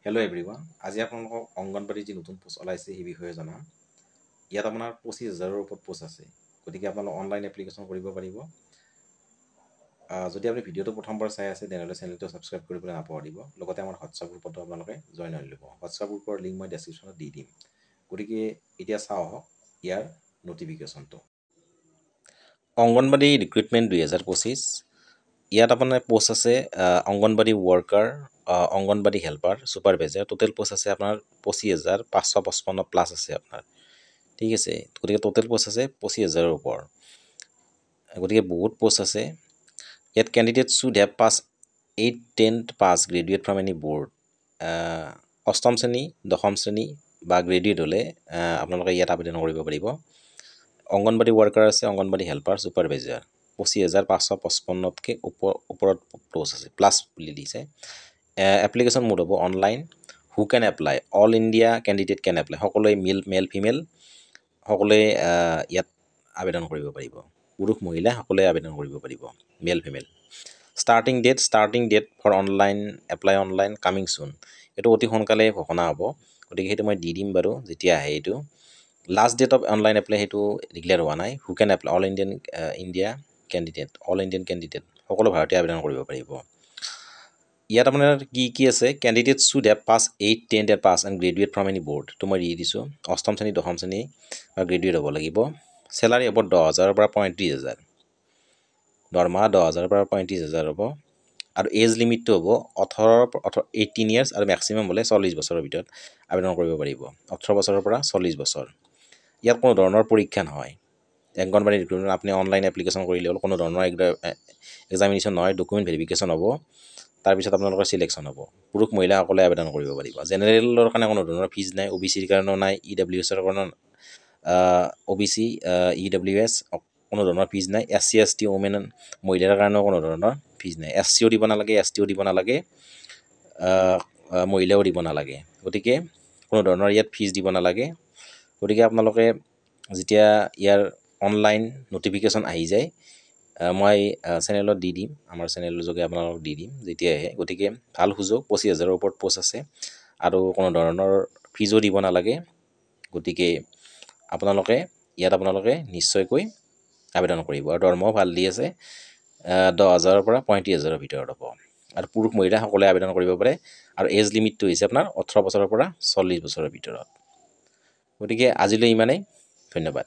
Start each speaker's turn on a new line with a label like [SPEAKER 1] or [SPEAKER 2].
[SPEAKER 1] Hello' everyone, আজি আপোনালোকক অংগনবাড়ীৰ যি নতুন পোষ্ট ওলাইছে সেই বিষয়ে জনাম। ইয়াত আপোনাৰ 25,000ৰ ওপৰত পোষ্ট আছে, গতিকে আপোনালোক অনলাইন এপ্লিকেশ্যন কৰিব পাৰিব। যদি আপুনি ভিডিঅ'টো প্ৰথমবাৰ চাই আছে তেনেহ'লে চেনেলটো ছাবস্ক্ৰাইব কৰিবলৈ নাপাহৰিব। লগতে আমাৰ হোৱাটছআপ গ্ৰুপতো আপোনালোকে জইন হৈ ল'ব। হোৱাটছআপ গ্ৰুপৰ লিংক মই ডেছক্ৰিপশ্যনত দি দিম। গতিকে এতিয়া চাওঁ আহক ইয়াৰ নটিফিকেশ্যনটো। অংগনবাড়ী ৰিক্ৰুইটমেণ্ট 2025। ইয়াত আপোনাৰ পোষ্ট আছে anganwadi worker, anganwadi helper, supervisor. Total post আছে আপোনাৰ 25,555 প্লাছ আছে আপোনাৰ, ঠিক আছে। গতিকে টোটেল পোষ্ট আছে 25,000ৰ ওপৰত, গতিকে বহুত পোষ্ট আছে। ইয়াত candidate should have pass 8, 10 pass graduate from any board. অষ্টম শ্ৰেণী, দশম শ্ৰেণী বা গ্ৰেজুৱেট হ'লে আপোনালোকে ইয়াত আবেদন কৰিব পাৰিব। অংগনবাড়ী ৱৰ্কাৰ আছে, অংগনবাড়ী হেল্পাৰ, ছুপাৰভাইজাৰ। 25,555তকৈ ওপৰত পোষ্ট আছে, প্লাছ বুলি দিছে। এপ্লিকেশ্যন মোড হ'ব online. Who can apply? All India candidate can apply. সকলোৱে মেল ফিমেল সকলোৱে ইয়াত আবেদন কৰিব পাৰিব। পুৰুষ মহিলা সকলোৱে আবেদন কৰিব পাৰিব, male female. Starting date for online apply online coming soon. এইটো অতি সোনকালে ঘোষণা হ'ব, গতিকে সেইটো মই দি দিম বাৰু যেতিয়া আহে এইটো। Last date of online apply সেইটো ডিক্লেয়াৰ হোৱা নাই। Who can apply? All Indian candidate সকলো ভাৰতীয় আবেদন কৰিব পাৰিব। ইয়াত আপোনাৰ কি আছে? Candidate should have pass 8, 10 pass and graduate from any board. তো মই দি দিছোঁ, অষ্টম শ্ৰেণী, দশম শ্ৰেণী বা গ্ৰেজুৱেট হ'ব লাগিব। চেলাৰী হ'ব 10,000ৰ পৰা 35,000, দৰমহা 10,000ৰ পৰা 35,000 হ'ব। আৰু এজ লিমিটটো হ'ব 18 ইয়াৰ্ছ আৰু মেক্সিমাম হ'লে 40 বছৰৰ ভিতৰত আবেদন কৰিব পাৰিব। 18 বছৰৰ পৰা 40 বছৰ। ইয়াত কোনো ধৰণৰ পৰীক্ষা নহয়। অংগনবাড়ী ৰিক্ৰুটমেণ্ট আপুনি অনলাইন এপ্লিকেশ্যন কৰিলে হ'ল, কোনো ধৰণৰ এক্সামিনেশ্যন নহয়, ডকুমেণ্ট ভেৰিফিকেশ্যন হ'ব, তাৰপিছত আপোনালোকৰ চিলেকশ্যন হ'ব। পুৰুষ মহিলাসকলে আবেদন কৰিব পাৰিব। জেনেৰেলৰ কাৰণে কোনো ধৰণৰ ফিজ নাই, OBCৰ কাৰণেও নাই, EWSৰ কাৰণেও OBC EWS কোনো ধৰণৰ ফিজ নাই। SC ST ওমেন মহিলাৰ কাৰণেও কোনো ধৰণৰ ফিজ নাই। SCও দিব নালাগে, STও দিব নালাগে, মহিলাও দিব নালাগে। গতিকে কোনো ধৰণৰ ইয়াত ফিজ দিব নালাগে। গতিকে আপোনালোকে যেতিয়া ইয়াৰ অনলাইন নটিফিকেশ্যন আহি যায় মই চেনেলত দি দিম, আমাৰ চেনেলৰ যোগে আপোনালোকক দি দিম যেতিয়া আহে। গতিকে ভাল সুযোগ, 25,000ৰ ওপৰত পোষ্ট আছে আৰু কোনো ধৰণৰ ফিজো দিব নালাগে। গতিকে আপোনালোকে নিশ্চয়কৈ আবেদন কৰিব। আৰু দৰমহাও ভাল দি আছে, 10,000ৰ পৰা 35,000ৰ ভিতৰত হ'ব। আৰু পুৰুষ মহিলা সকলোৱে আবেদন কৰিব পাৰে। আৰু এজ লিমিটটো হৈছে আপোনাৰ 18 বছৰৰ পৰা 40 বছৰৰ ভিতৰত। গতিকে আজিলৈ ইমানেই, ধন্যবাদ।